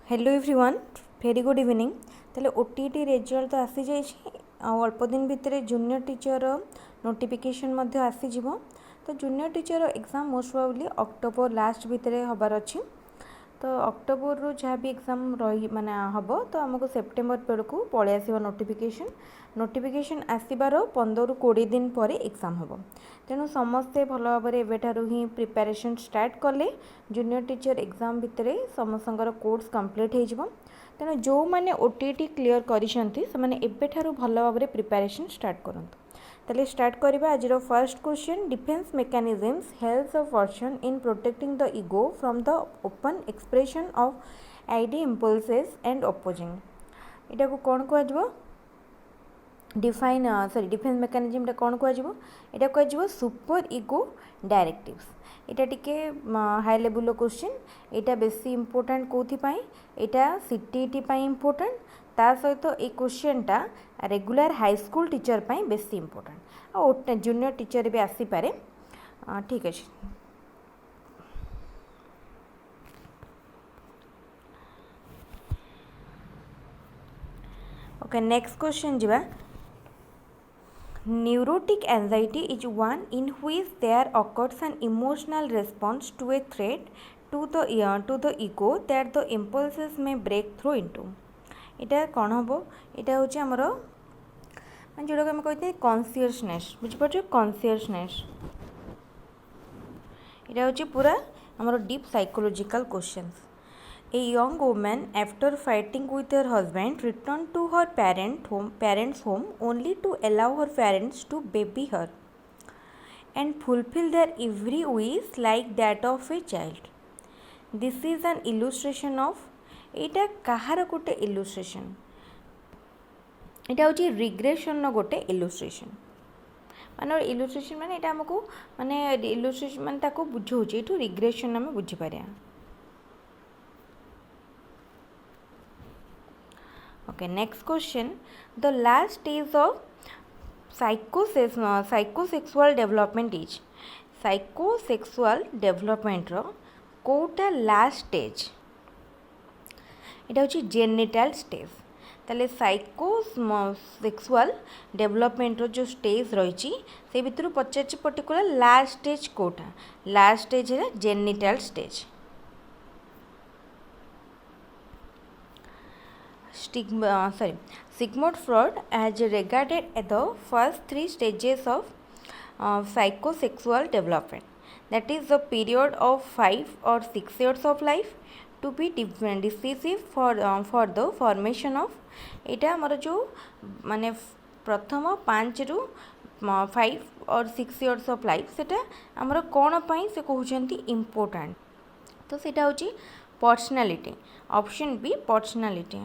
Hello everyone, very good evening. ताले OTT result तो आसी जाइए अल्प दिन भितर जूनियर टीचर नोटिफिकेशन मध्य आसी जिवो। तो junior teacher exam most probably October last भितर हबार अच्छी। तो अक्टोबर रु जहाँ भी एग्जाम रही माने हम तो आमको सेप्टेम्बर बेलू पलि आस नोटिफिकेशन नोटिफिकेशन आसबार 15 ରୁ 20 दिन पर एग्जाम हम। तेणु समस्ते भल भाव एवेठारु ही प्रिपेरेसन स्टार्ट कले जूनियर टीचर एग्जाम भितर समस्तଙ୍କର कोर्स कंप्लीट हो। तेणु जो मैंने ओटीटी क्लियर करेठारु भल भाव प्रिपेरेसन स्टार्ट करंतु। ताले स्टार्ट करबा आज first question. Defence mechanisms helps a person in protecting the ego from the open expression of ID impulses and opposing. इटा को कौन कह डिफाइन सॉरी डिफेंस मेकानिजम कौन कह कह सुपर ईगो डायरेक्टिव्स। इटा टिके हाई लेवल क्वेश्चन। इटा बेसी इंपोर्टेंट कौन इटा सीटीटी इंपोर्टेंट ता सहित ये क्वेश्चनटा रेगुलर हाई स्कूल टीचर बेसी इंपोर्टेंट और जूनियर टीचर भी आसीपे। ठीक अच्छे। ओके नेक्स्ट क्वेश्चन जीवा। Neurotic anxiety is one in which there occurs an emotional response to a threat to the ego that the impulses may break through into। इटा कौन हम इटा हूँ आमर जोटा आम कहते हैं कॉन्सियसनेस। बुझीपार कॉन्सियसनेस इटा हूँ पूरा आमर deep psychological questions. A young woman, after fighting with her husband, returned to her parents' home only to allow her parents to baby her and fulfill their every wish like that of a child. This is an illustration of एटा कहार गोटे illustration। एटा होची regression गोटे illustration। माने illustration माने एटा हमको माने illustration माने ताको बुझौची एठू regression हमें बुझी Pariya. Okay, next question. The last stage of psychosexual development is psychosexual development रो कोटा लास्ट स्टेज इटा होची जेनिटल स्टेज। ताले साइकोसेक्सुअल डेवलपमेंट रो जो स्टेज रही से भितर पचार पर्टिकुलर लास्ट स्टेज कोटा। लास्ट स्टेज है genital stage. Sigmund Freud has regarded the first 3 stages of psychosexual development, that is the period of 5 or 6 years of life, to be decisive for the formation of एटा आमर जो माने प्रथम 5 ରୁ 5 और 6 years of life सेटा आमर कौन पाई से कहउछंती इम्पोर्टेंट। तो सेटा होची personality. Option B personality.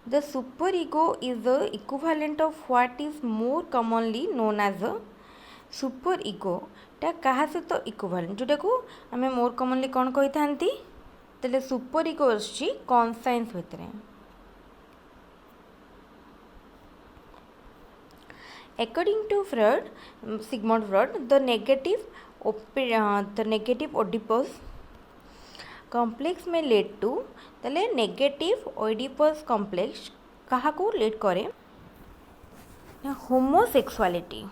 The superego is the equivalent of what is more commonly known as a superego। टा कहा सहित इक्विवेलेंट जोटा को आम मोर कमनली कौन कही था तेरे सुपरइगो आछि कॉन्साइंस भितर। According to Freud, Sigmund Freud, the negative Oedipus complex may lead to तले नेगेटिव ओइडिपस कॉम्प्लेक्स कहा को लीड करे homosexuality.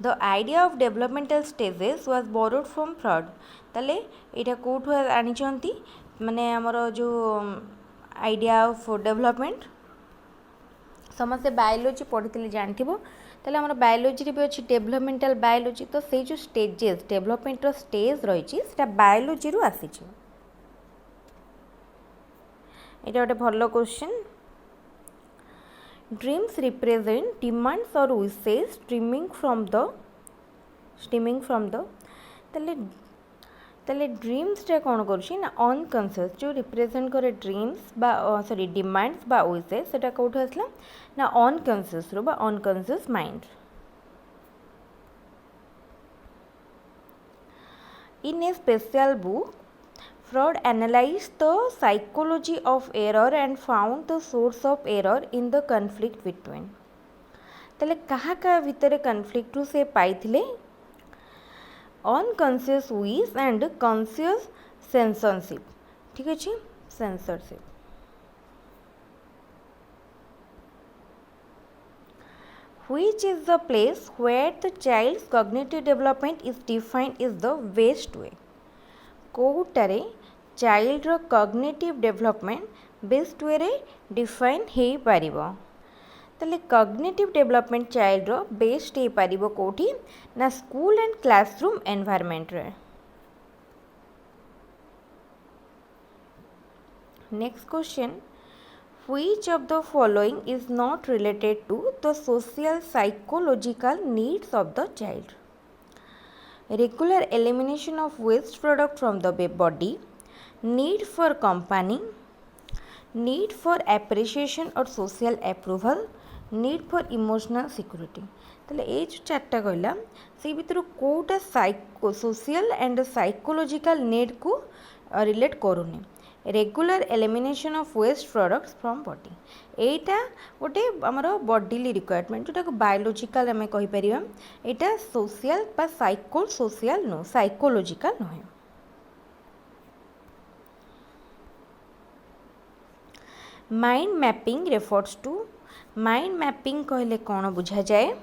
The idea of developmental stages was borrowed from fraud. तले एटा कोठु आनिचंती माने हमर जो आइडिया ऑफ डेवलपमेंट समस्त बायोलॉजी पढ़ी जानथिबो। ताले हमर बायोलॉजी रे भी अछि डेवलपमेंटल बायोलॉजी। तो से जो स्टेजेस डेवलपमेंट रो स्टेज रही सेटा बायोलॉजी रु आसी छि। एटा गोटे भलो क्वेश्चन। ड्रीम्स रिप्रेजेंट डिमांड्स और विशेस स्ट्रीमिंग फ्रॉम द ताले ड्रीम्स रे कौन करुछि ना अनकॉन्शियस जो रिप्रेजेंट करे ड्रीम्स बा सॉरी डिमांड्स बा विशेस सेटा कोठो आसला ना अनकॉन्शियस रो बा unconscious mind. In a special book, Freud analyzed the psychology of error and found the source of error in the conflict between। ताले कहा भितर कन्फ्लिक्ट से पाइथिले unconscious wish and conscious censorship. ठीक अच्छे, censorship. Which is the place where the child's cognitive development is defined is the best way? कोटारे child रो cognitive development best way रे डिफाइन हो पारिबो। ताले कॉग्निटिव डेवलपमेंट चाइल्ड रो बेस्ट हो पारिबो कोठी ना स्कूल एंड क्लासरूम एनवायरनमेंट रे। Next question, which of the following is not related to the social psychological needs of the child? Regular elimination of waste product from the body, need for company, need for appreciation or social approval, need for emotional security। ताले ए जो चार्टा कहला से भितर कोटा social and psychological need को relate करूनी। Regular elimination of waste products from body, एटा गोटे आमर बॉडीली रिक्वायरमेंट जोटा बायोलॉजिकल आम कहीपर, यहाँ सोशल बा सोशल नो साइकोलॉजिकल नुहे। Mind mapping refers to, mind mapping कहले कौन बुझा जाए?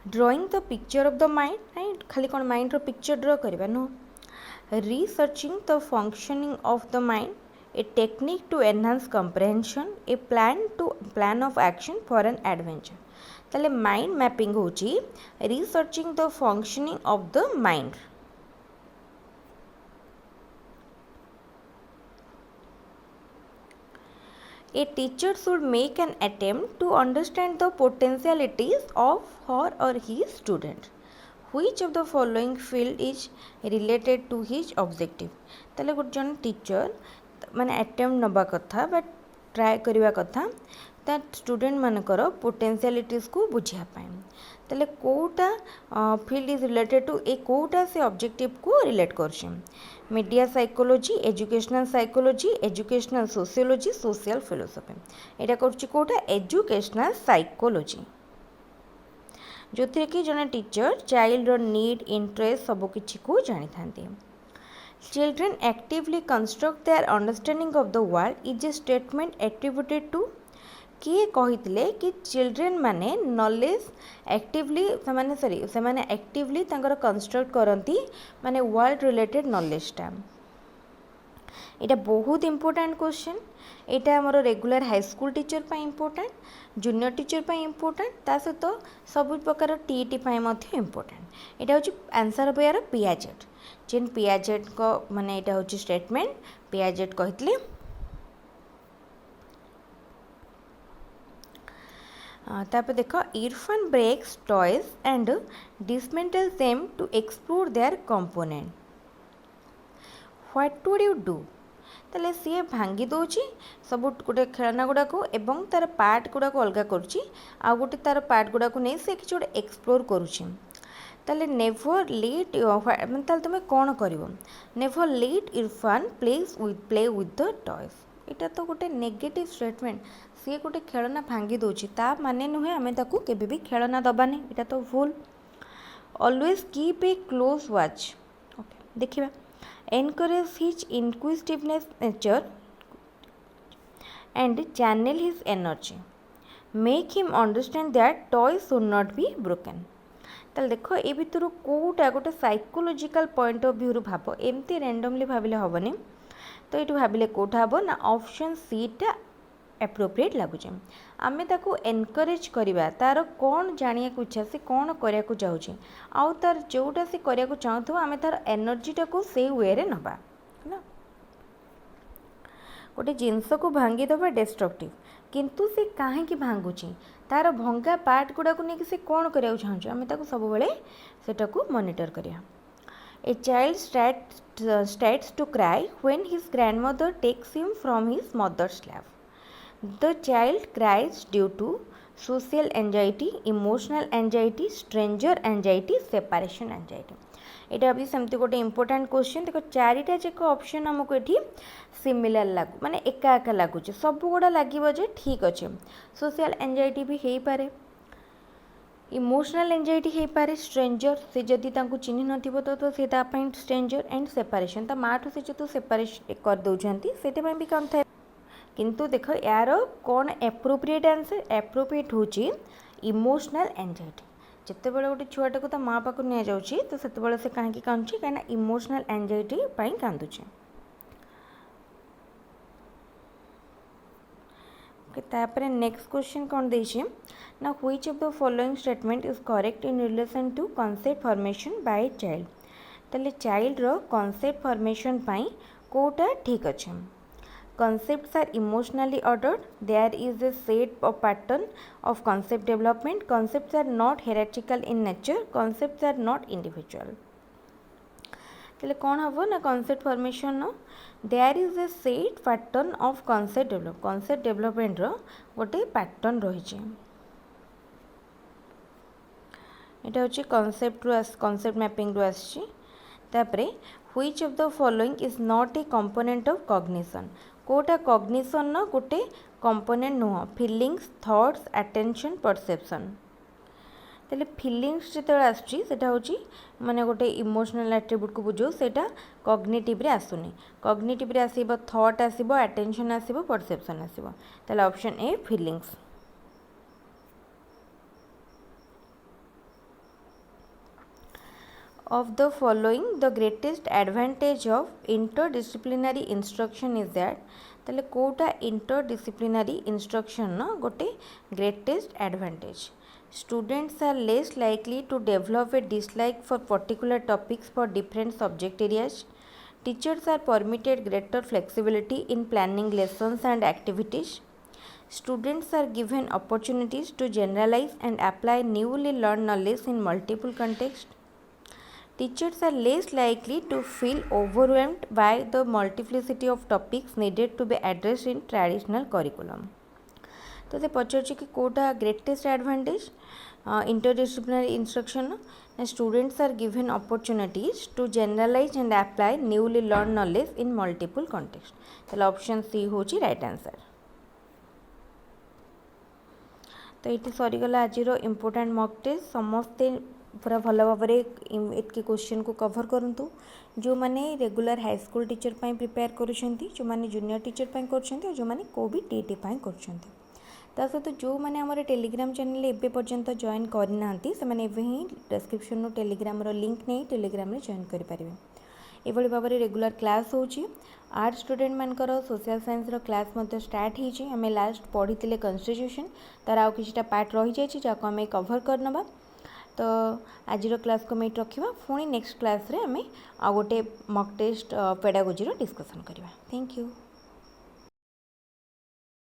Drawing the picture of the mind, right, खाली कौन माइंड रो पिक्चर ड्रॉ करबा नो। Researching the functioning of the mind, a technique to enhance comprehension, a plan of action for an adventure। ताले माइंड मैपिंग होची researching the functioning of the mind। A teacher should make an attempt to understand the potentialities of her or his student। Which of the following field is related to his objective? ताले गोटे जन teacher माने attempt नबा कथा बा try करवा कथा ता स्टूडेंट मानकर पोटेंशियलिटीज को बुझिया पाए। ताले कोटा field is related to a कोटा से ऑब्जेक्टिव को रिलेट करछे? Media psychology, educational sociology, social philosophy. एटा करछि कोटा एजुकेशनल साइकोलॉजी, जो थे कि जने टीचर चाइल्ड रो नीड इंटरेस्ट सब किछि को जानि थांती। Children actively construct their understanding of the world is a statement attributed to, किए कहितले कि चिल्ड्रेन माने नॉलेज एक्टिवली से एक्टिवली तांकर कंस्ट्रक्ट करती माने वर्ल्ड रिलेटेड नॉलेजटा। एटा बहुत इंपोर्टेंट क्वेश्चन, एटा हमर रेगुलर हाई स्कूल टीचर पाई इंपोर्टेंट, जूनियर टीचर पाई इंपोर्टेंट, ता सहित सब प्रकार टीईटी पाई मध्य इंपोर्टेंट। एटा होची आंसर ऑफ यार पियाजेट, जेन पियाजेट को माने एटा होची स्टेटमेंट पियाजेट कहितले। तापर देख, Irfan breaks toys and dismantle them to explore their component, what would you do? ताले सी भांगी दौची सब गोटे खेलना गुड़ाक एवं तार पार्ट गुड़ाक अलग करुच्ची आ गोटे तार पार्ट गुड़ाक नहीं से किसी गोटे एक्सप्लोर करुच्ची। ताले नेभर लेट ताले तुम कौन कर? Never let Irfan play with the toys. यहाँ तो गोटे नेगेटिव स्टेटमेंट, सी गोटे खेलना भांगी दौची ता माने नुहे आम ताकू केबे भी खेलना दबानी, यहाँ तो भूल। Always keep a close watch, okay देखिए। Encourage his inquisitiveness nature and channel his energy, make him understand that toys should not be broken। ताल देखो ए भितर कोटा गोटे साइकोलॉजिकल पॉइंट ऑफ व्यू भाव, एमती रैंडमली भाविले हेनी। तो ये भाविले कोटा हम ना ऑप्शन सी टा एप्रोप्रिएट लगुचे। आमे ताको एनकरेज करवा, तार कौन जानिया को इच्छा से कौन करिया को चाहूँ आउ तार जोटा से करिया को चाहूँ आमे तार एनर्जीटा को से वे रे नबा ना। गोटे जिनस को भांगी दबा डिस्ट्रक्टिव, किंतु से कहीं भांगुची तार भंगा पार्ट गुड़ा को लेकिन से कौन करिया चाहूँ आमे ताको सब बेले सेटा को मॉनिटर करिया। A child starts to cry when his grandmother takes him from his mother's lap. The child cries due to social anxiety, emotional anxiety, stranger anxiety, separation anxiety। यहाँ भी सेमती गोटे इंपोर्टेंट क्वेश्चन देखो, चारिटा जाक ऑप्शन हमको ये सिमिलर लागू माने एका एका लगुच, सब गुड़ा लगे जे ठीक अच्छे। सोशल एंजाइटी भी हो पारे, इमोशनल एंजाइटी हो पारे स्ट्रेंजर से जदि तांको चिन्ह नथिबो तो से स्ट्रेंजर एंड सेपरेशन ता माठू से जो सेपरेट कर दउछंती सेते भी कौन था किंतु देख यार कौन एप्रोप्रिएट आंसर एप्रोप्रिएट होची इमोशनल एंजाइटी जिते बड़े गोटे छुआटा को माँ पाक नि जाऊँगी तो से कहीं कांदुची कहीं इमोशनल एंजाइटी कांदुचे तापर नेक्स्ट क्वेश्चन कौन देछि ना which of the following statement is correct in relation to concept formation by child तले चाइल्ड रो कॉन्सेप्ट फॉर्मेशन पाई कोटा ठीक अच्छे concepts are emotionally ordered there is a set of pattern of concept development concepts are not hierarchical in nature concepts are not individual तले कौन हम ना concept formation no there is a set pattern of concept development रो गोटे pattern रही एटा होची concept mapping रो आसी तापरे which of the following is not a component of cognition कोटा कॉग्निशन न गोटे कंपोनेंट नुह फीलिंग्स थॉट्स अटेंशन परसेप्शन तेल फीलिंग्स जो आसटा हूँ माने गोटे इमोशनल एट्रिब्यूट को बुझो सेटा कॉग्निटिव रे आसुनी कॉग्निटिव रे आसीबो थॉट आसीबो अटेंशन आसीबो परसेप्शन आसीबो ताले option A feelings of the following the greatest advantage of interdisciplinary instruction is that ताले कोटा interdisciplinary instruction न गोटे greatest advantage students are less likely to develop a dislike for particular topics for different subject areas teachers are permitted greater flexibility in planning lessons and activities students are given opportunities to generalize and apply newly learned knowledge in multiple contexts teachers are less likely to feel overwhelmed by the multiplicity of topics needed to be addressed in traditional curriculum. तो ये पचार कि कोटा greatest advantage interdisciplinary instruction students are given opportunities to generalize and apply newly learned knowledge in multiple contexts. तो option C होची right answer. तो ये सरीगला आज इम्पोर्टाट मॉक टेस्ट समस्ते पूरा भल भाव में एतके क्वेश्चन को कवर करूँ जो मैंने regular high school teacher prepare कर मैंने जूनियर टीचर कर जो मैंने को भी टीटी कर सहित जो मैंने आम टेलीग्राम चैनल एवं पर्यंत जॉइन करना से ही डिस्क्रिप्शन टेलीग्राम लिंक नहीं टेलीग्राम जॉइन करेंगे ये भाव में रेगुलर क्लास होची आर्ट स्टूडेंट मानकर सोशल साइंस क्लास स्टार्ट होती आम लास्ट पढ़ी कन्स्टिट्यूशन तार आउ कि पार्ट रही जाए जहाँ आम कभर करनवा तो आज क्लास को मेट रखा पुणी नेक्स्ट क्लास रे आम आ गोटे मॉक टेस्ट पेडागोजी डिस्कसन करवा. Thank you.